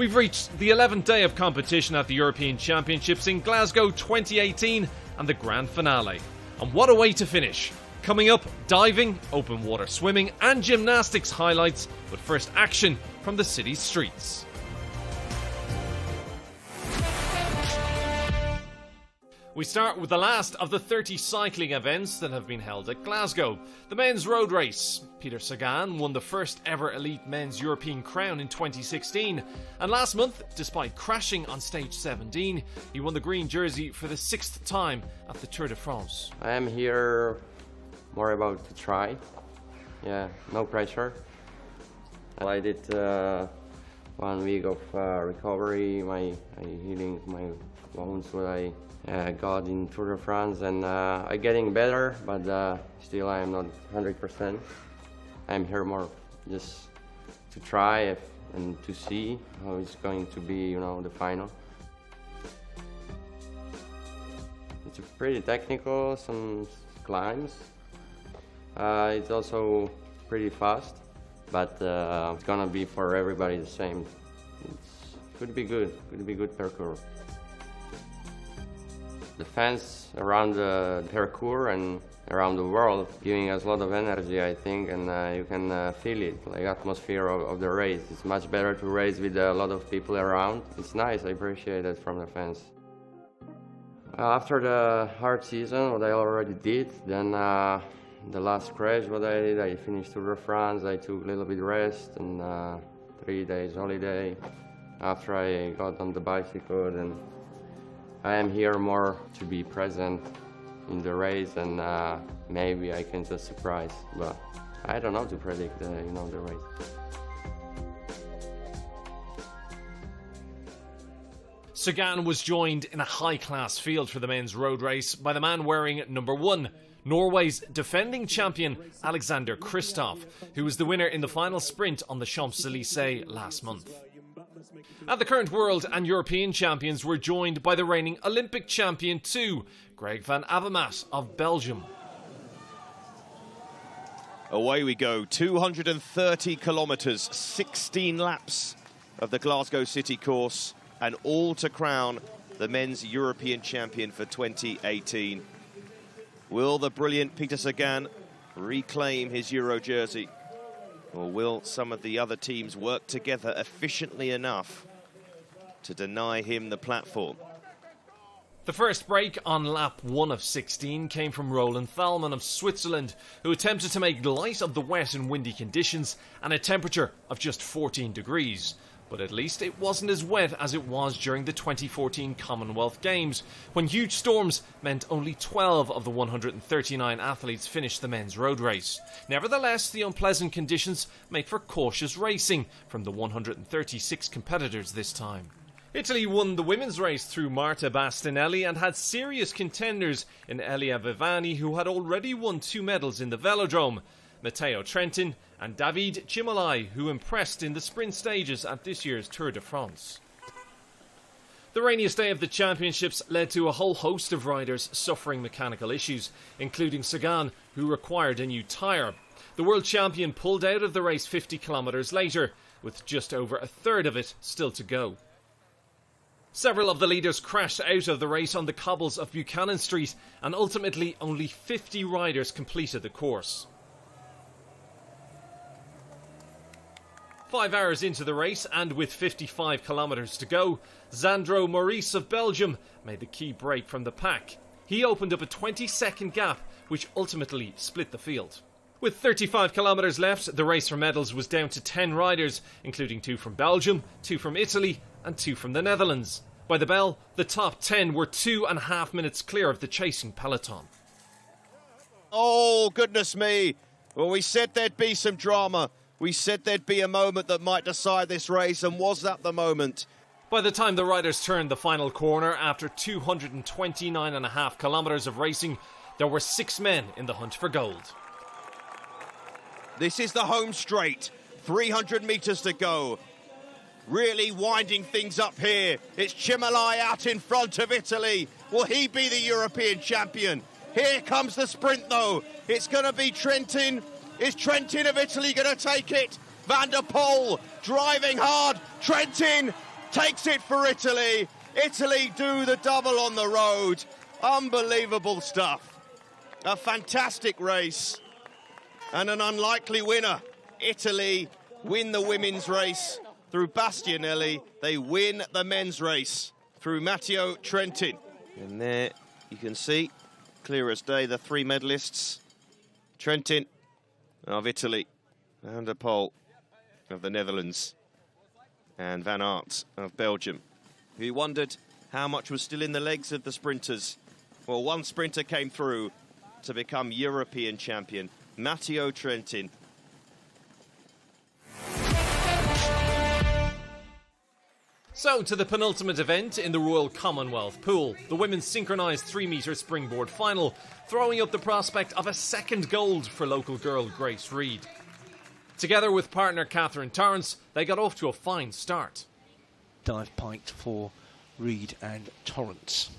We've reached the 11th day of competition at the European Championships in Glasgow 2018 and the grand finale. And what a way to finish! Coming up, diving, open water swimming and gymnastics highlights, but first action from the city's streets. We start with the last of the 30 cycling events that have been held at Glasgow. The men's road race. Peter Sagan won the first ever elite men's European crown in 2016. And last month, despite crashing on stage 17, he won the green jersey for the 6th time at the Tour de France. I am here more about to try. Yeah, no pressure. I did 1 week of recovery, my healing my wounds what I got in Tour de France, and I'm getting better, but still I am not 100%. I'm here more just to try and to see how it's going to be, the final. It's pretty technical, some climbs. It's also pretty fast, but it's gonna be for everybody the same. Could be good parkour. The fans around the parkour and around the world giving us a lot of energy, I think, and you can feel it, like atmosphere of the race. It's much better to race with a lot of people around. It's nice, I appreciate it from the fans. After the hard season, what I already did, then the last crash, what I did, I finished Tour de France, I took a little bit rest and 3 days holiday. After I got on the bicycle, and I am here more to be present in the race, and maybe I can just surprise, but I don't know to predict the race. Sagan was joined in a high-class field for the men's road race by the man wearing number 1, Norway's defending champion Alexander Kristoff, who was the winner in the final sprint on the Champs-Élysées last month. And the current world and European champions were joined by the reigning Olympic champion too, Greg van Avermaet of Belgium. Away we go, 230 kilometres, 16 laps of the Glasgow City course, and all to crown the men's European champion for 2018. Will the brilliant Peter Sagan reclaim his Euro jersey? Or will some of the other teams work together efficiently enough to deny him the platform? The first break on lap 1 of 16 came from Roland Thalmann of Switzerland, who attempted to make light of the wet and windy conditions and a temperature of just 14 degrees. But at least it wasn't as wet as it was during the 2014 Commonwealth Games, when huge storms meant only 12 of the 139 athletes finished the men's road race. Nevertheless, the unpleasant conditions make for cautious racing from the 136 competitors this time. Italy won the women's race through Marta Bastinelli and had serious contenders in Elia Viviani, who had already won 2 medals in the velodrome, Matteo Trentin and David Cimolai, who impressed in the sprint stages at this year's Tour de France. The rainiest day of the championships led to a whole host of riders suffering mechanical issues, including Sagan, who required a new tyre. The world champion pulled out of the race 50 kilometres later, with just over a third of it still to go. Several of the leaders crashed out of the race on the cobbles of Buchanan Street, and ultimately only 50 riders completed the course. 5 hours into the race, and with 55 kilometres to go, Xandro Maurice of Belgium made the key break from the pack. He opened up a 20-second gap, which ultimately split the field. With 35 kilometres left, the race for medals was down to 10 riders, including 2 from Belgium, 2 from Italy, and 2 from the Netherlands. By the bell, the top 10 were 2.5 minutes clear of the chasing peloton. Oh, goodness me. Well, we said there'd be some drama. We said there'd be a moment that might decide this race, and was that the moment? By the time the riders turned the final corner, after 229.5 kilometres of racing, there were 6 men in the hunt for gold. This is the home straight. 300 metres to go. Really winding things up here. It's Cimolai out in front of Italy. Will he be the European champion? Here comes the sprint, though. It's going to be Trentin. Is Trentin of Italy going to take it? Van der Poel driving hard. Trentin takes it for Italy. Italy do the double on the road. Unbelievable stuff. A fantastic race and an unlikely winner. Italy win the women's race through Bastianelli. They win the men's race through Matteo Trentin. And there you can see, clear as day, the three medalists. Trentin of Italy, Van der Poel of the Netherlands, and Van Aert of Belgium. We wondered how much was still in the legs of the sprinters. Well, one sprinter came through to become European champion, Matteo Trentin. So, to the penultimate event in the Royal Commonwealth Pool, the women's synchronised 3-metre springboard final, throwing up the prospect of a second gold for local girl Grace Reed. Together with partner Catherine Torrance, they got off to a fine start. Dive piked for Reed and Torrance.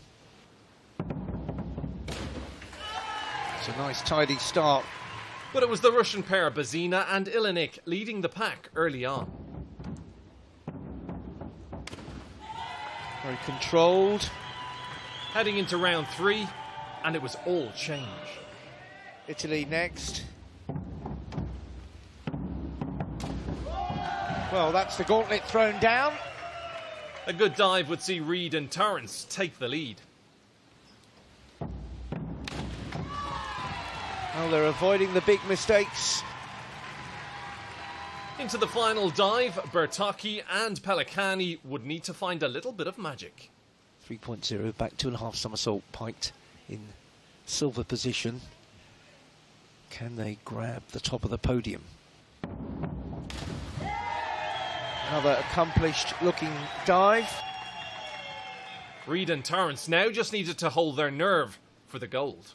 It's a nice tidy start. But it was the Russian pair Bazina and Ilinik leading the pack early on. Very controlled. Heading into round 3, and it was all change. Italy next. Well, that's the gauntlet thrown down. A good dive would see Reed and Torrance take the lead. Well, they're avoiding the big mistakes. Into the final dive, Bertocchi and Pellicani would need to find a little bit of magic. 3.0, back 2.5 somersault, piked in silver position. Can they grab the top of the podium? Another accomplished looking dive. Reed and Torrance now just needed to hold their nerve for the gold.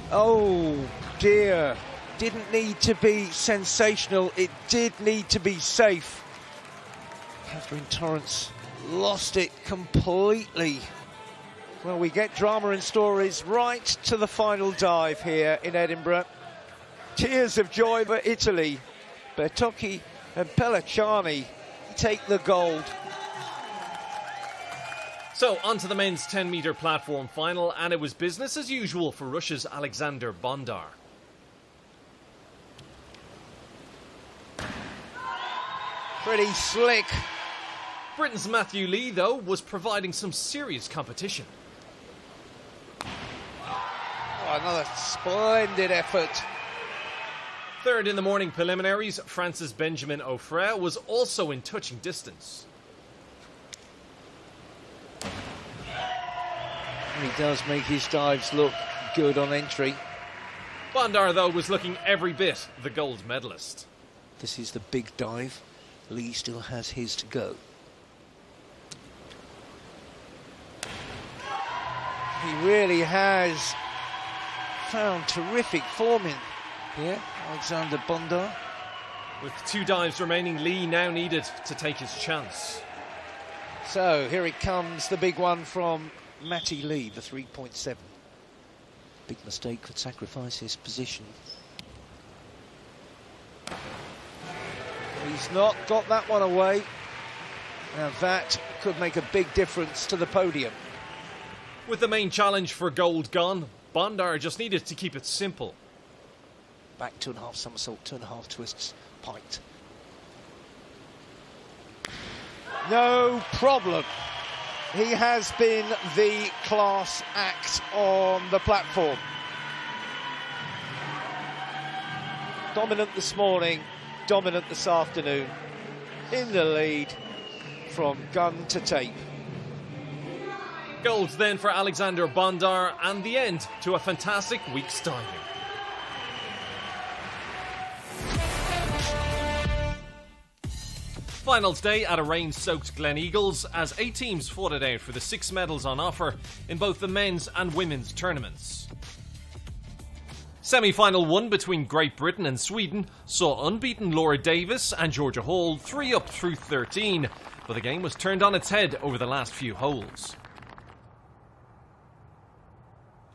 Oh dear, didn't need to be sensational, it did need to be safe. Catherine Torrance lost it completely. Well, we get drama and stories right to the final dive here in Edinburgh. Tears of joy for Italy. Bertocchi and Pellicani take the gold. So, on to the men's 10-metre platform final, and it was business as usual for Russia's Alexander Bondar. Pretty slick. Britain's Matthew Lee, though, was providing some serious competition. Oh, another splendid effort. Third in the morning preliminaries, France's Benjamin Offray was also in touching distance. He does make his dives look good on entry. Bondar, though, was looking every bit the gold medalist. This is the big dive. Lee still has his to go. He really has found terrific form in here, Alexander Bondar. With 2 dives remaining, Lee now needed to take his chance. So here it comes, the big one from Matty Lee, the 3.7. Big mistake, could sacrifice his position. He's not got that one away. Now that could make a big difference to the podium. With the main challenge for gold gone, Bondar just needed to keep it simple. Back 2.5 somersault, 2.5 twists, piked. No problem. He has been the class act on the platform. Dominant this morning, dominant this afternoon. In the lead from gun to tape. Gold then for Alexander Bondar, and the end to a fantastic week's diving. Finals day at a rain-soaked Glen Eagles as 8 teams fought it out for the 6 medals on offer in both the men's and women's tournaments. Semi-final 1 between Great Britain and Sweden saw unbeaten Laura Davis and Georgia Hall 3 up through 13, but the game was turned on its head over the last few holes.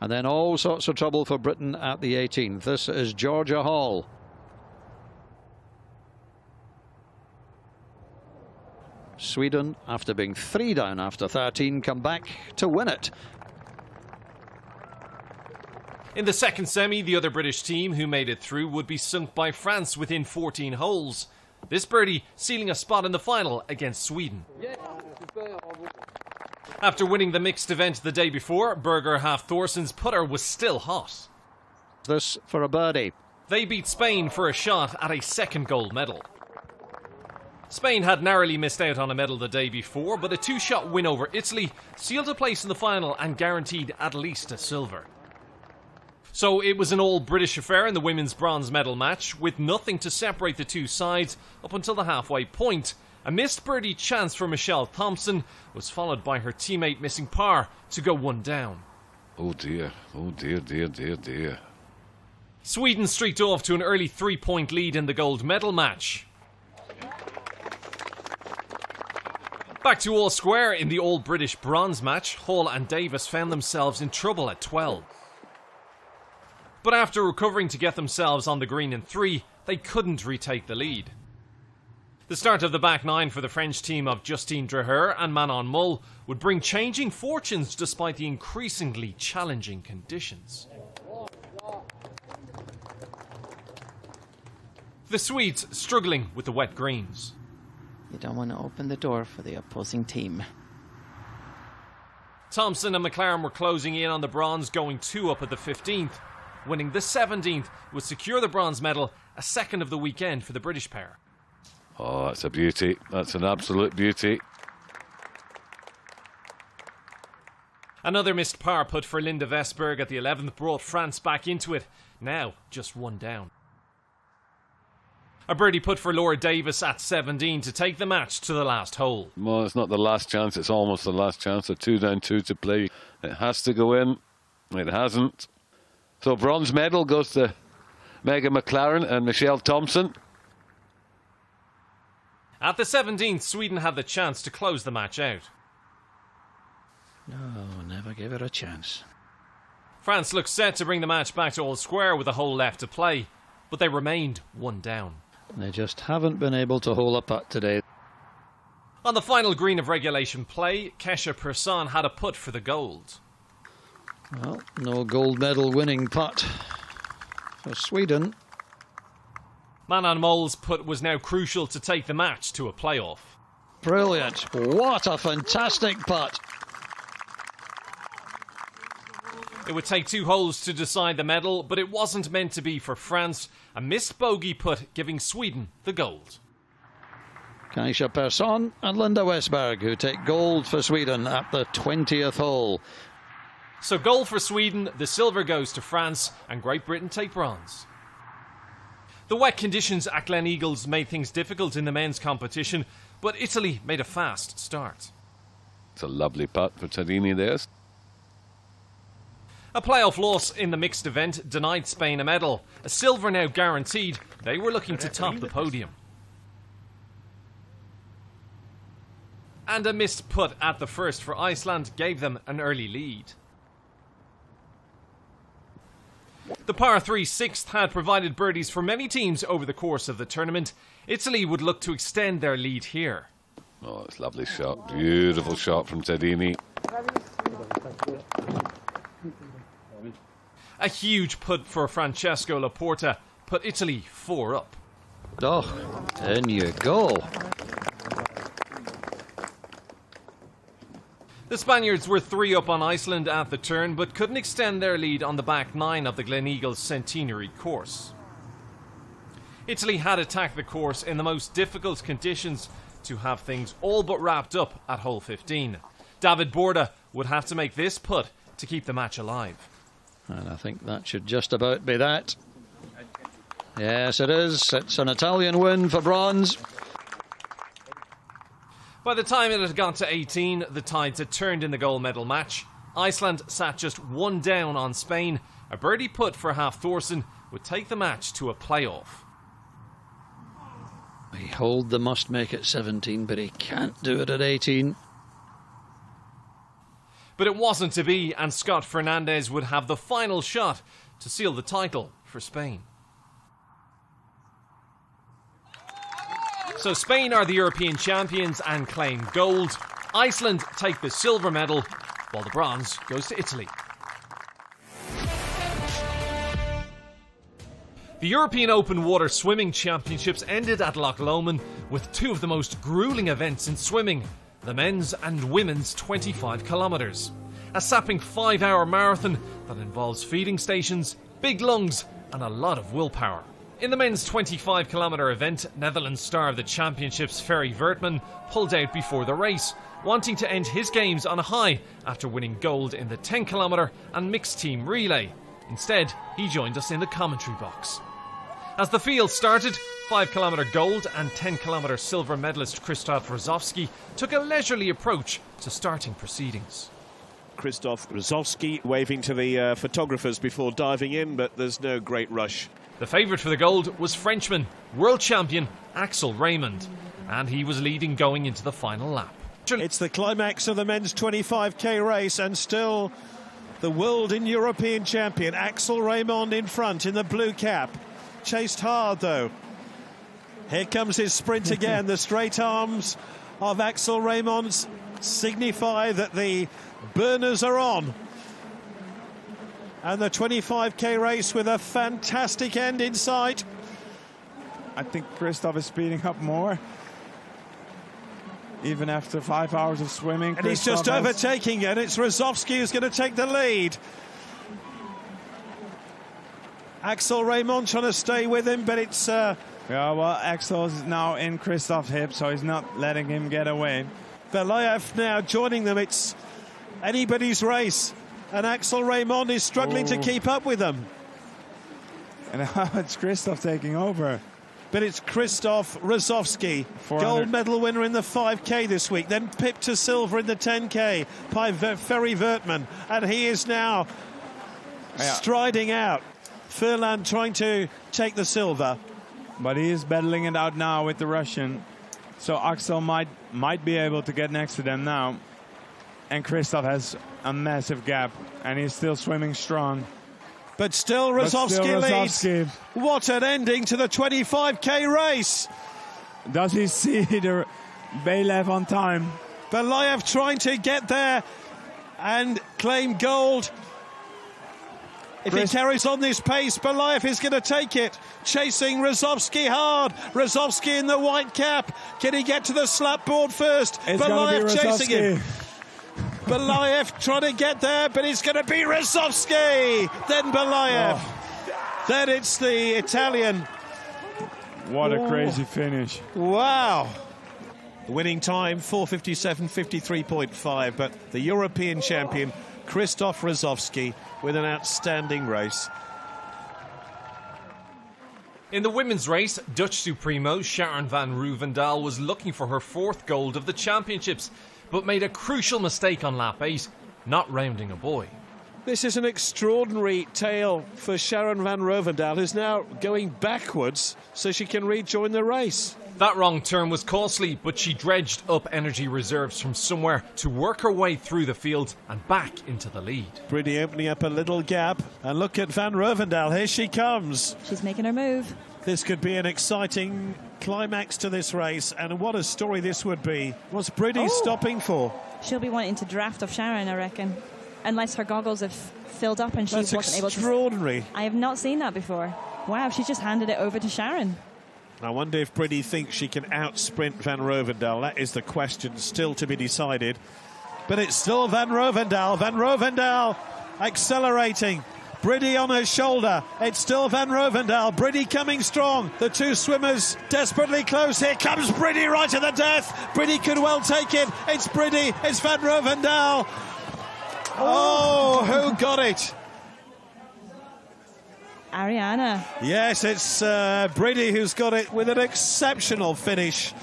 And then all sorts of trouble for Britain at the 18th. This is Georgia Hall. Sweden, after being 3 down after 13, come back to win it. In the second semi, the other British team who made it through would be sunk by France within 14 holes. This birdie sealing a spot in the final against Sweden. After winning the mixed event the day before, Birger Hafthorsen's putter was still hot. This for a birdie. They beat Spain for a shot at a second gold medal. Spain had narrowly missed out on a medal the day before, but a 2-shot win over Italy sealed a place in the final and guaranteed at least a silver. So it was an all-British affair in the women's bronze medal match, with nothing to separate the two sides up until the halfway point. A missed birdie chance for Michelle Thompson was followed by her teammate missing par to go 1 down. Oh dear, dear. Sweden streaked off to an early 3-point lead in the gold medal match. Back to all square in the all-British bronze match, Hall and Davis found themselves in trouble at 12. But after recovering to get themselves on the green in 3, they couldn't retake the lead. The start of the back 9 for the French team of Justine Dreher and Manon Mull would bring changing fortunes despite the increasingly challenging conditions. The Swedes struggling with the wet greens. You don't want to open the door for the opposing team. Thompson and McLaren were closing in on the bronze, going 2 up at the 15th. Winning the 17th would secure the bronze medal, a second of the weekend for the British pair. Oh, that's a beauty. That's an absolute beauty. Another missed par putt for Linda Vestberg at the 11th brought France back into it, now just 1 down. A birdie putt for Laura Davis at 17 to take the match to the last hole. Well, it's not the last chance, it's almost the last chance. A 2 down, 2 to play. It has to go in. It hasn't. So bronze medal goes to Megan McLaren and Michelle Thompson. At the 17th, Sweden had the chance to close the match out. No, never give it a chance. France looked set to bring the match back to all square with a hole left to play, but they remained 1 down. They just haven't been able to hole a putt today. On the final green of regulation play, Kesha Persson had a putt for the gold. Well, no gold medal winning putt for Sweden. Manon Mull's putt was now crucial to take the match to a playoff. Brilliant. What a fantastic putt. It would take 2 holes to decide the medal, but it wasn't meant to be for France. A missed bogey putt giving Sweden the gold. Kaisha Persson and Linda Westberg, who take gold for Sweden at the 20th hole. So gold for Sweden, the silver goes to France, and Great Britain take bronze. The wet conditions at Gleneagles made things difficult in the men's competition, but Italy made a fast start. It's a lovely putt for Tadini there. A playoff loss in the mixed event denied Spain a medal. A silver now guaranteed, they were looking to top the podium. And a missed putt at the first for Iceland gave them an early lead. The par 3 6th had provided birdies for many teams over the course of the tournament. Italy would look to extend their lead here. Oh, it's a lovely shot. Beautiful shot from Tadini. A huge putt for Francesco Laporta put Italy 4 up. Oh, in you go. The Spaniards were 3 up on Iceland at the turn, but couldn't extend their lead on the back 9 of the Gleneagles Centenary course. Italy had attacked the course in the most difficult conditions to have things all but wrapped up at hole 15. David Borda would have to make this putt to keep the match alive. And I think that should just about be that. Yes, it is. It's an Italian win for bronze. By the time it had got to 18, the tides had turned in the gold medal match. Iceland sat just 1 down on Spain. A birdie putt for Hafthorsen would take the match to a playoff. He hold the must make at 17, but he can't do it at 18. But it wasn't to be, and Scott Fernandez would have the final shot to seal the title for Spain. So Spain are the European champions and claim gold. Iceland take the silver medal, while the bronze goes to Italy. The European Open Water Swimming Championships ended at Loch Lomond with two of the most gruelling events in swimming, the men's and women's 25 kilometres. A sapping 5-hour marathon that involves feeding stations, big lungs and a lot of willpower. In the men's 25 kilometre event, Netherlands star of the championships Ferry Vertman pulled out before the race, wanting to end his games on a high after winning gold in the 10 kilometre and mixed team relay. Instead, he joined us in the commentary box. As the field started, 5 kilometre gold and 10 kilometre silver medalist Krzysztof Rosowski took a leisurely approach to starting proceedings. Krzysztof Rosowski waving to the photographers before diving in, but there's no great rush. The favourite for the gold was Frenchman, world champion Axel Raymond, and he was leading going into the final lap. It's the climax of the men's 25k race, and still the world and European champion Axel Raymond in front in the blue cap. Chased hard though. Here comes his sprint again. The straight arms of Axel Raymond signify that the burners are on. And the 25k race with a fantastic end in sight. I think Krzysztof is speeding up more. Even after 5 hours of swimming. And he's just overtaking it. It's Rosowski who's going to take the lead. Axel Raymond trying to stay with him, but it's... Yeah, well, Axel is now in Krzysztof's hip, so he's not letting him get away. Belayev now joining them. It's anybody's race, and Axel Raymond is struggling to keep up with them. And now it's Krzysztof taking over. But it's Krzysztof Rosowski, gold medal winner in the 5k this week, then pipped to silver in the 10k by Ferry Vertman, and he is now striding out. Furlan trying to take the silver. But he is battling it out now with the Russian. So Axel might be able to get next to them now. And Krzysztof has a massive gap, and he's still swimming strong. But still Rosowski leads. What an ending to the 25k race. Does he see the Belayev on time? Belayev trying to get there and claim gold. If he carries on this pace, Belayev is going to take it. Chasing Rosowski hard. Rosowski in the white cap. Can he get to the slap board first? Belayev chasing him. Belayev trying to get there, but it's going to be Rosowski. Then Belayev. Then it's the Italian. What a crazy finish. Wow. The winning time, 4:57.53.5, but the European champion, Krzysztof Rosowski, with an outstanding race. In the women's race, Dutch Supremo Sharon van Roovendaal was looking for her 4th gold of the championships, but made a crucial mistake on lap 8, not rounding a buoy. This is an extraordinary tale for Sharon van Roovendaal, who's now going backwards so she can rejoin the race. That wrong turn was costly, but she dredged up energy reserves from somewhere to work her way through the field and back into the lead. Pretty opening up a little gap, and look at van Roovendaal, here she comes. She's making her move. This could be an exciting climax to this race, and what a story this would be. What's Bridie stopping for? She'll be wanting to draft off Sharon, I reckon, unless her goggles have filled up and she wasn't able to... That's extraordinary. I have not seen that before. Wow, she just handed it over to Sharon. I wonder if Bridie thinks she can out-sprint Van Roovendaal. That is the question still to be decided. But it's still Van Roovendaal. Van Roovendaal accelerating. Bridie on her shoulder. It's still Van Roovendaal. Bridie coming strong. The two swimmers desperately close. Here comes Bridie right to the death. Bridie could well take it. It's Bridie. It's Van Roovendaal. Oh, who got it? Ariana. Yes, it's Bridie who's got it with an exceptional finish.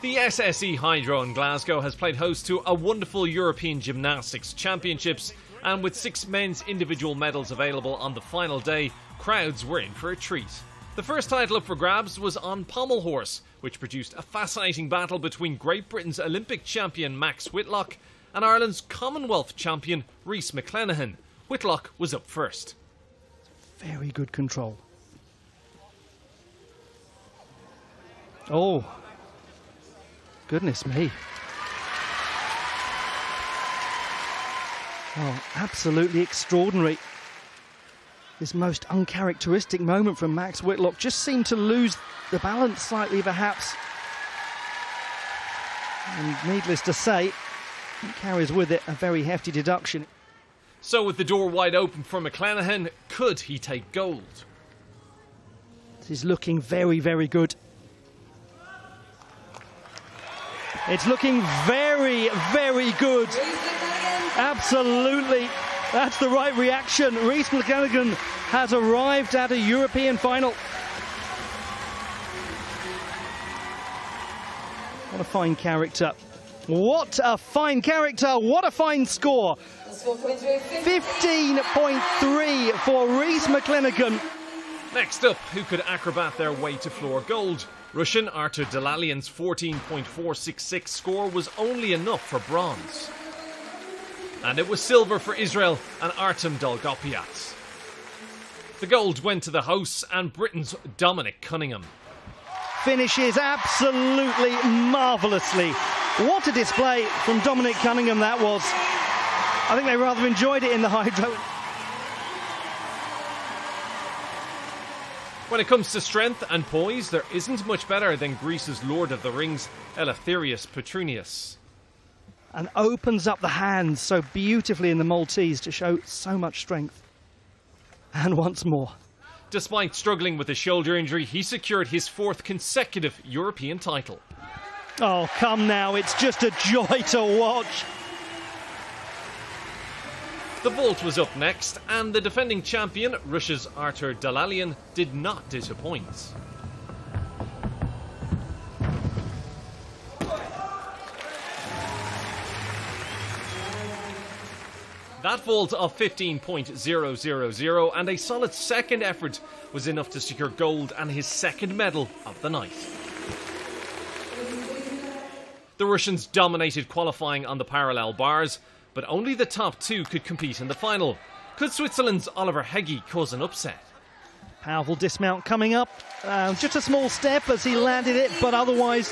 The SSE Hydro in Glasgow has played host to a wonderful European Gymnastics Championships, and with 6 men's individual medals available on the final day, crowds were in for a treat. The first title up for grabs was on Pommel Horse, which produced a fascinating battle between Great Britain's Olympic champion Max Whitlock and Ireland's Commonwealth champion Rhys McClenaghan. Whitlock was up first. Very good control. Oh, goodness me. Oh, absolutely extraordinary. This most uncharacteristic moment from Max Whitlock just seemed to lose the balance slightly, perhaps. And needless to say, he carries with it a very hefty deduction. So with the door wide open for McClenaghan, could he take gold? This is looking very, very good. It's looking very, very good. Absolutely. That's the right reaction. Rhys McClenaghan has arrived at a European final. What a fine character. What a fine character. What a fine score. 15.3 for Rhys McClenaghan. Next up, who could acrobat their way to floor gold? Russian Artur Dalalyan's 14.466 score was only enough for bronze. And it was silver for Israel and Artem Dolgopiats. The gold went to the hosts and Britain's Dominic Cunningham. Finishes absolutely marvellously. What a display from Dominic Cunningham that was. I think they rather enjoyed it in the hydro. When it comes to strength and poise, there isn't much better than Greece's Lord of the Rings, Eleftherios Petronius. And opens up the hands so beautifully in the Maltese to show so much strength. And once more. Despite struggling with a shoulder injury, he secured his 4th consecutive European title. Oh, come now, it's just a joy to watch. The vault was up next, and the defending champion, Russia's Artur Dalalyan, did not disappoint. That vault of 15.000 and a solid second effort was enough to secure gold and his 2nd medal of the night. The Russians dominated qualifying on the parallel bars, but only the top 2 could compete in the final. Could Switzerland's Oliver Hegyi cause an upset? Powerful dismount coming up. Just a small step as he landed it, but otherwise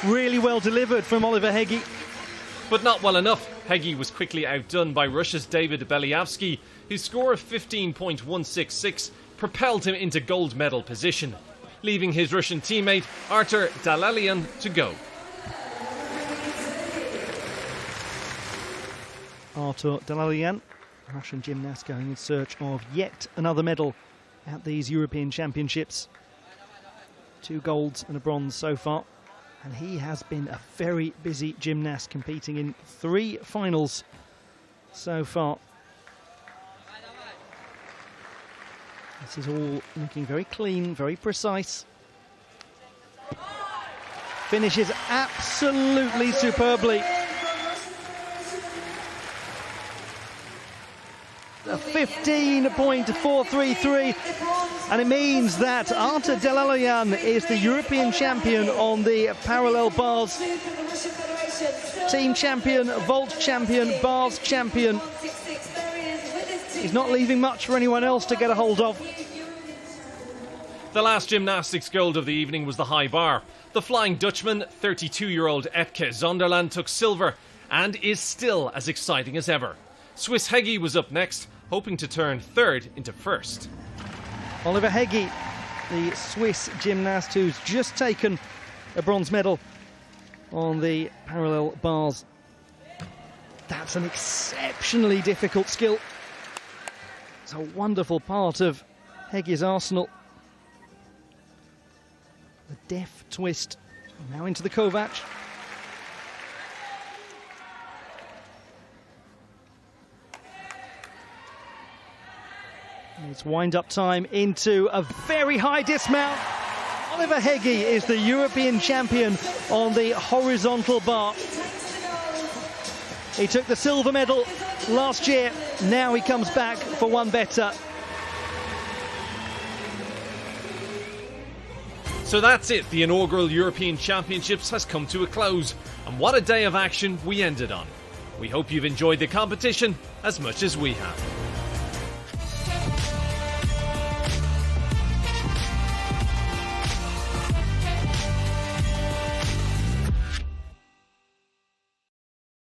really well delivered from Oliver Hegyi. But not well enough. Hegyi was quickly outdone by Russia's David Belyavsky, whose score of 15.166 propelled him into gold medal position, leaving his Russian teammate Artur Dalalyan to go. Artur Dalalyan, Russian gymnast, going in search of yet another medal at these European Championships. 2 golds and a bronze so far. And he has been a very busy gymnast, competing in 3 finals so far. This is all looking very clean, very precise. Finishes absolutely superbly. A 15.433, and it means that Artur Dalalyan is the European champion on the parallel bars. Team champion, vault champion, bars champion. He's not leaving much for anyone else to get a hold of. The last gymnastics gold of the evening was the high bar. The Flying Dutchman, 32-year-old Epke Zonderland, took silver and is still as exciting as ever. Swiss Hegyi was up next, hoping to turn 3rd into 1st. Oliver Hegyi, the Swiss gymnast who's just taken a bronze medal on the parallel bars. That's an exceptionally difficult skill. It's a wonderful part of Hegyi's arsenal. The deft twist, now into the Kovac. It's wind-up time into a very high dismount. Oliver Hegyi is the European champion on the horizontal bar. He took the silver medal last year. Now he comes back for one better. So that's it. The inaugural European Championships has come to a close. And what a day of action we ended on. We hope you've enjoyed the competition as much as we have.